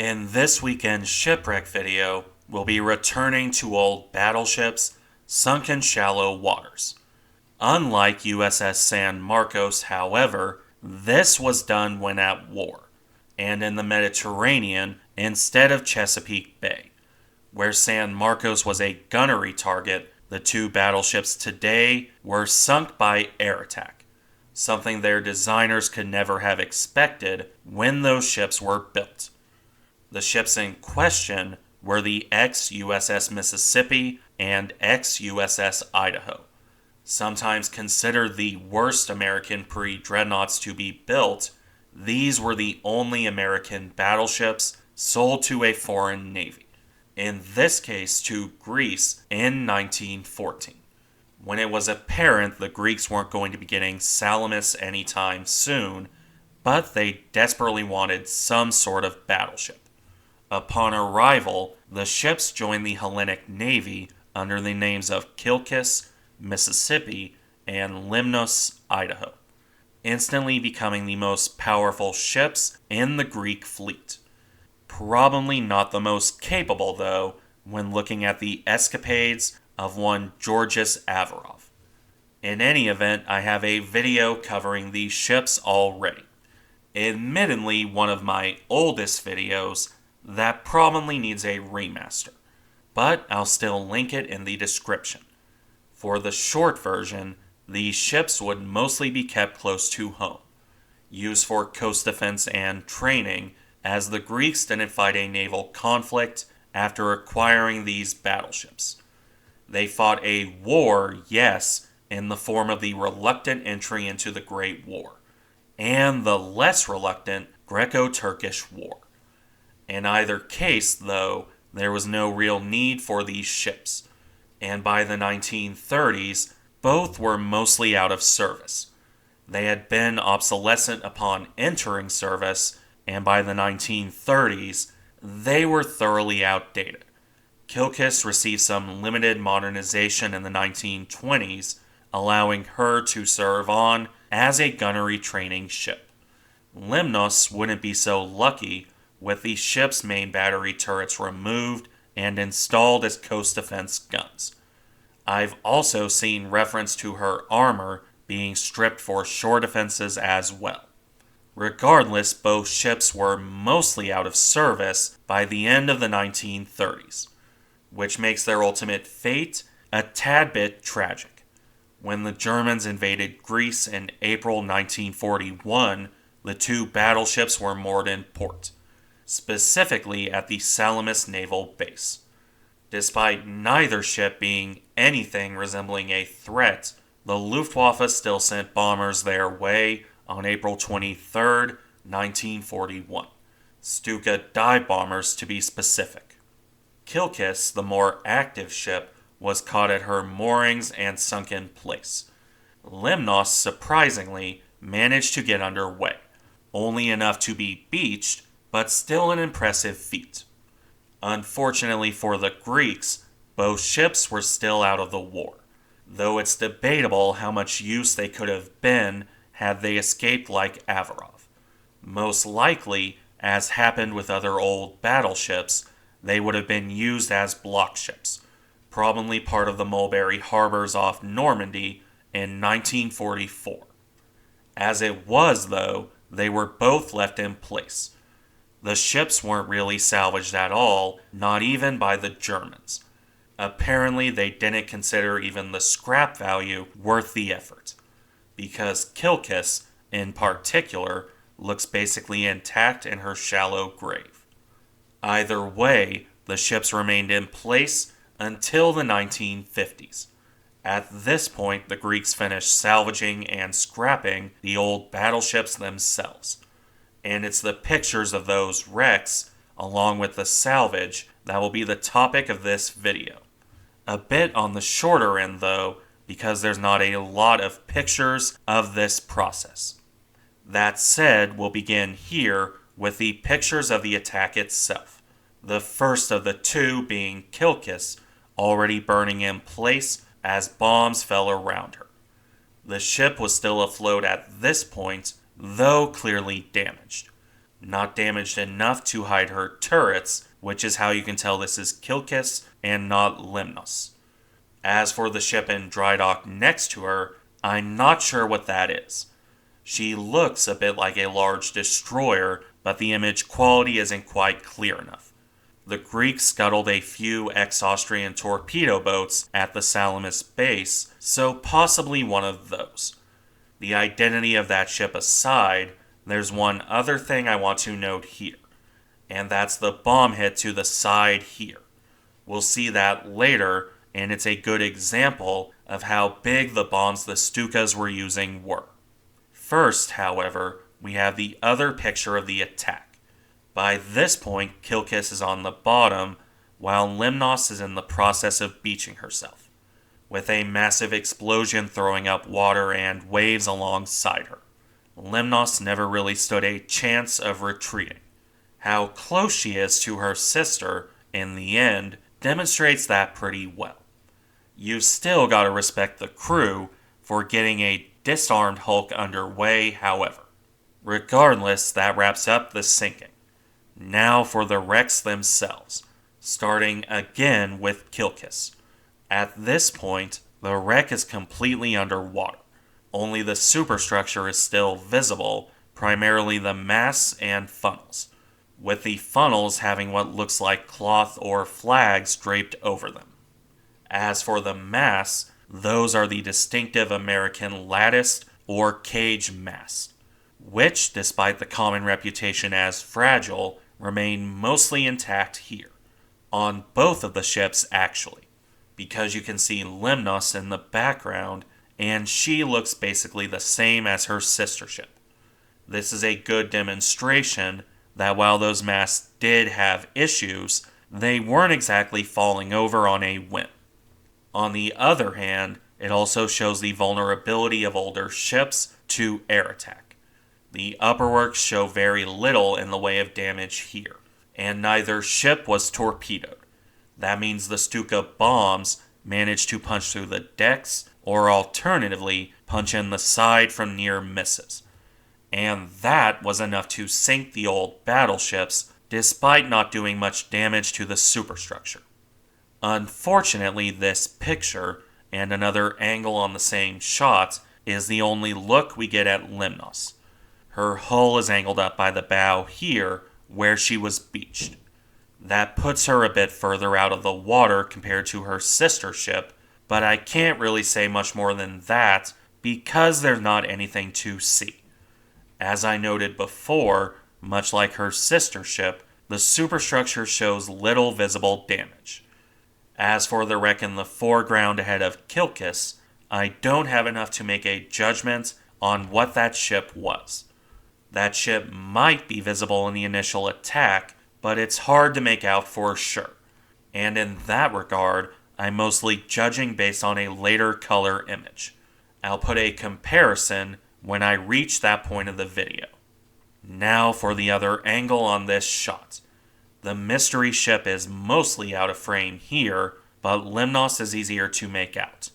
In this weekend's shipwreck video, we'll be returning to old battleships sunk in shallow waters. Unlike USS San Marcos, however, this was done when at war, and in the Mediterranean instead of Chesapeake Bay. Where San Marcos was a gunnery target, the two battleships today were sunk by air attack, something their designers could never have expected when those ships were built. The ships in question were the ex-USS Mississippi and ex-USS Idaho. Sometimes considered the worst American pre-dreadnoughts to be built, these were the only American battleships sold to a foreign navy, in this case to Greece in 1914, when it was apparent the Greeks weren't going to be getting Salamis anytime soon, but they desperately wanted some sort of battleship. Upon arrival, the ships joined the Hellenic Navy under the names of Kilkis, Mississippi, and Lemnos, Idaho, instantly becoming the most powerful ships in the Greek fleet. Probably not the most capable, though, when looking at the escapades of one Georgios Averov. In any event, I have a video covering these ships already. Admittedly, one of my oldest videos that probably needs a remaster, but I'll still link it in the description. For the short version, these ships would mostly be kept close to home, used for coast defense and training, as the Greeks didn't fight a naval conflict after acquiring these battleships. They fought a war, yes, in the form of the reluctant entry into the Great War, and the less reluctant Greco-Turkish War. In either case, though, there was no real need for these ships, and by the 1930s, both were mostly out of service. They had been obsolescent upon entering service, and by the 1930s, they were thoroughly outdated. Kilkis received some limited modernization in the 1920s, allowing her to serve on as a gunnery training ship. Lemnos wouldn't be so lucky, with the ship's main battery turrets removed and installed as coast defense guns. I've also seen reference to her armor being stripped for shore defenses as well. Regardless, both ships were mostly out of service by the end of the 1930s, which makes their ultimate fate a tad bit tragic. When the Germans invaded Greece in April 1941, the two battleships were moored in port, specifically at the Salamis naval base. Despite neither ship being anything resembling a threat, the Luftwaffe still sent bombers their way on April 23, 1941. Stuka dive bombers to be specific. Kilkis, the more active ship, was caught at her moorings and sunk in place. Lemnos, surprisingly, managed to get underway, only enough to be beached, but still an impressive feat. Unfortunately for the Greeks, both ships were still out of the war, though it's debatable how much use they could have been had they escaped like Averov. Most likely, as happened with other old battleships, they would have been used as block ships, probably part of the Mulberry Harbors off Normandy in 1944. As it was, though, they were both left in place. The ships weren't really salvaged at all, not even by the Germans. Apparently, they didn't consider even the scrap value worth the effort, because Kilkis, in particular, looks basically intact in her shallow grave. Either way, the ships remained in place until the 1950s. At this point, the Greeks finished salvaging and scrapping the old battleships themselves. And it's the pictures of those wrecks, along with the salvage, that will be the topic of this video. A bit on the shorter end, though, because there's not a lot of pictures of this process. That said, we'll begin here with the pictures of the attack itself. The first of the two being Kilkis, already burning in place as bombs fell around her. The ship was still afloat at this point, though clearly damaged. not damaged enough to hide her turrets, which is how you can tell this is Kilkis and not Lemnos. As for the ship in dry dock next to her, I'm not sure what that is. She looks a bit like a large destroyer, but the image quality isn't quite clear enough. The Greeks scuttled a few ex-Austrian torpedo boats at the Salamis base, so possibly one of those. The identity of that ship aside, there's one other thing I want to note here, and that's the bomb hit to the side here. We'll see that later, and it's a good example of how big the bombs the Stukas were using were. First, however, we have the other picture of the attack. By this point, Kilkis is on the bottom, while Lemnos is in the process of beaching herself, with a massive explosion throwing up water and waves alongside her. Lemnos never really stood a chance of retreating. How close she is to her sister, in the end, demonstrates that pretty well. You've still got to respect the crew for getting a disarmed Hulk underway, however. Regardless, that wraps up the sinking. Now for the wrecks themselves, starting again with Kilkis. At this point, the wreck is completely underwater. Only the superstructure is still visible, primarily the masts and funnels, with the funnels having what looks like cloth or flags draped over them. As for the masts, those are the distinctive American latticed or cage masts, which, despite the common reputation as fragile, remain mostly intact here, on both of the ships actually, because you can see Lemnos in the background, and she looks basically the same as her sister ship. This is a good demonstration that while those masts did have issues, they weren't exactly falling over on a whim. On the other hand, it also shows the vulnerability of older ships to air attack. The upperworks show very little in the way of damage here, and neither ship was torpedoed. That means the Stuka bombs managed to punch through the decks, or alternatively, punch in the side from near misses. And that was enough to sink the old battleships, despite not doing much damage to the superstructure. Unfortunately, this picture, and another angle on the same shot, is the only look we get at Lemnos. Her hull is angled up by the bow here, where she was beached. That puts her a bit further out of the water compared to her sister ship, but I can't really say much more than that because there's not anything to see. As I noted before, much like her sister ship, the superstructure shows little visible damage. As for the wreck in the foreground ahead of Kilkis, I don't have enough to make a judgment on what that ship was. That ship might be visible in the initial attack, but it's hard to make out for sure. And in that regard, I'm mostly judging based on a later color image. I'll put a comparison when I reach that point of the video. Now for the other angle on this shot. The mystery ship is mostly out of frame here, but Lemnos is easier to make out.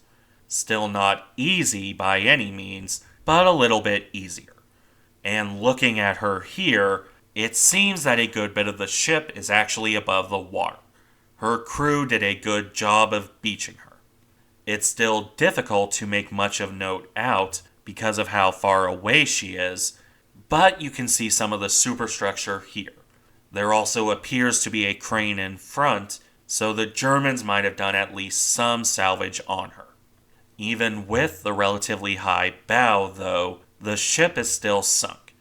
Still not easy by any means, but a little bit easier. And looking at her here, it seems that a good bit of the ship is actually above the water. Her crew did a good job of beaching her. It's still difficult to make much of note out because of how far away she is, but you can see some of the superstructure here. There also appears to be a crane in front, so the Germans might have done at least some salvage on her. Even with the relatively high bow, though, the ship is still sunk.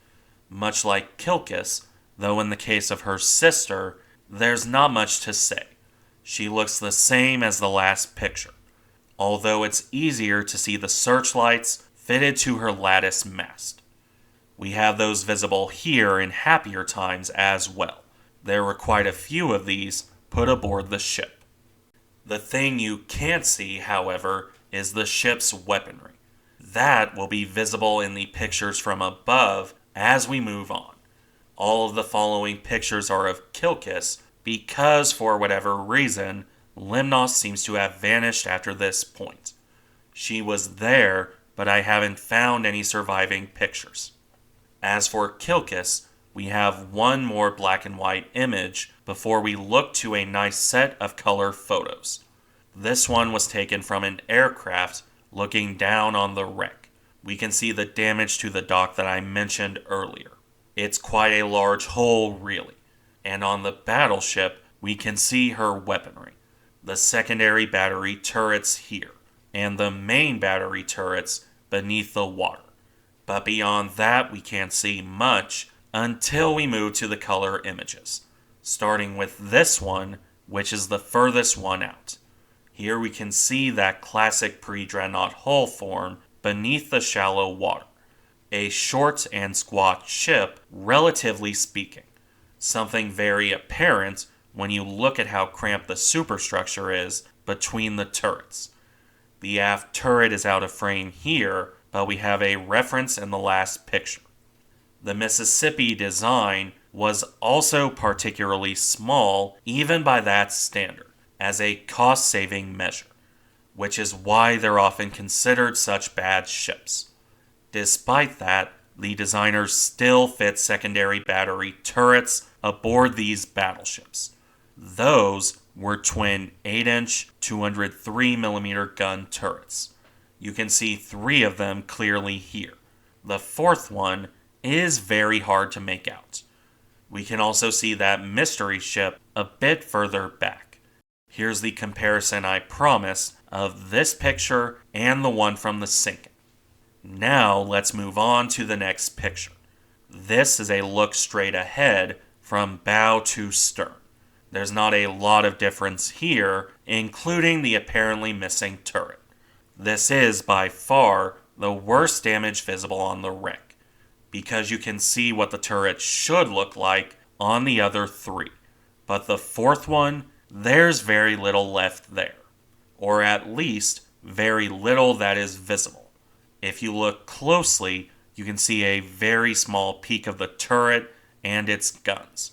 Much like Kilkis, though in the case of her sister, there's not much to say. She looks the same as the last picture, although it's easier to see the searchlights fitted to her lattice mast. We have those visible here in happier times as well. There were quite a few of these put aboard the ship. The thing you can't see, however, is the ship's weaponry. That will be visible in the pictures from above as we move on. All of the following pictures are of Kilkis because, for whatever reason, Lemnos seems to have vanished after this point. She was there, but I haven't found any surviving pictures. As for Kilkis, we have one more black and white image before we look to a nice set of color photos. This one was taken from an aircraft looking down on the wreck. We can see the damage to the dock that I mentioned earlier. It's quite a large hole, really. And on the battleship, we can see her weaponry. The secondary battery turrets here, and the main battery turrets beneath the water. But beyond that, we can't see much until we move to the color images, starting with this one, which is the furthest one out. Here we can see that classic pre-dreadnought hull form beneath the shallow water. A short and squat ship, relatively speaking. Something very apparent when you look at how cramped the superstructure is between the turrets. The aft turret is out of frame here, but we have a reference in the last picture. The Mississippi design was also particularly small, even by that standard, as a cost-saving measure, which is why they're often considered such bad ships. Despite that, the designers still fit secondary battery turrets aboard these battleships. Those were twin 8-inch, 203mm gun turrets. You can see 3 of them clearly here. The 4th one is very hard to make out. We can also see that mystery ship a bit further back. Here's the comparison I promised of this picture and the one from the sinking. Now let's move on to the next picture. This is a look straight ahead from bow to stern. There's not a lot of difference here, including the apparently missing turret. This is by far the worst damage visible on the wreck, because you can see what the turret should look like on the other 3. But the 4th one, there's very little left there. Or at least, very little that is visible. If you look closely, you can see a very small peek of the turret and its guns.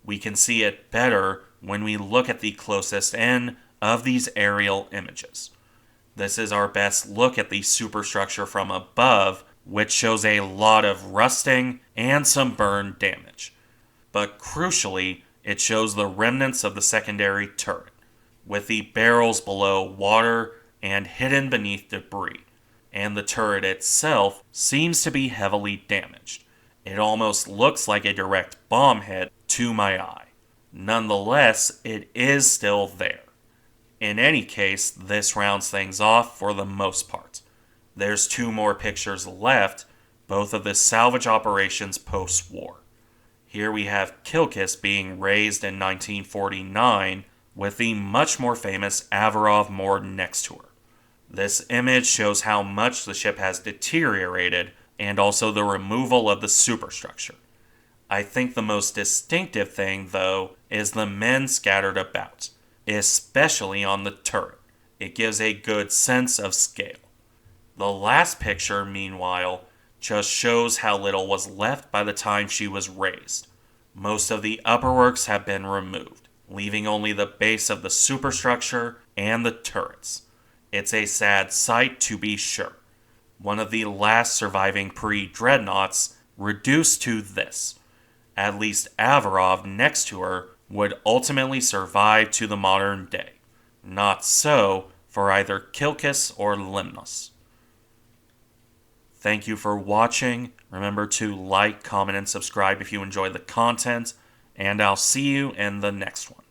We can see it better when we look at the closest in of these aerial images. This is our best look at the superstructure from above, which shows a lot of rusting and some burn damage. But crucially, it shows the remnants of the secondary turret, with the barrels below water and hidden beneath debris. And the turret itself seems to be heavily damaged. It almost looks like a direct bomb hit to my eye. Nonetheless, it is still there. In any case, this rounds things off for the most part. There's 2 more pictures left, both of the salvage operations post-war. Here we have Kilkis being raised in 1949 with the much more famous Avarov moored next to her. This image shows how much the ship has deteriorated and also the removal of the superstructure. I think the most distinctive thing, though, is the men scattered about, especially on the turret. It gives a good sense of scale. The last picture, meanwhile, just shows how little was left by the time she was raised. Most of the upperworks have been removed, leaving only the base of the superstructure and the turrets. It's a sad sight to be sure. One of the last surviving pre-Dreadnoughts reduced to this. At least Avarov next to her would ultimately survive to the modern day. Not so for either Kilkis or Lemnos. Thank you for watching. Remember to like, comment, and subscribe if you enjoy the content, and I'll see you in the next one.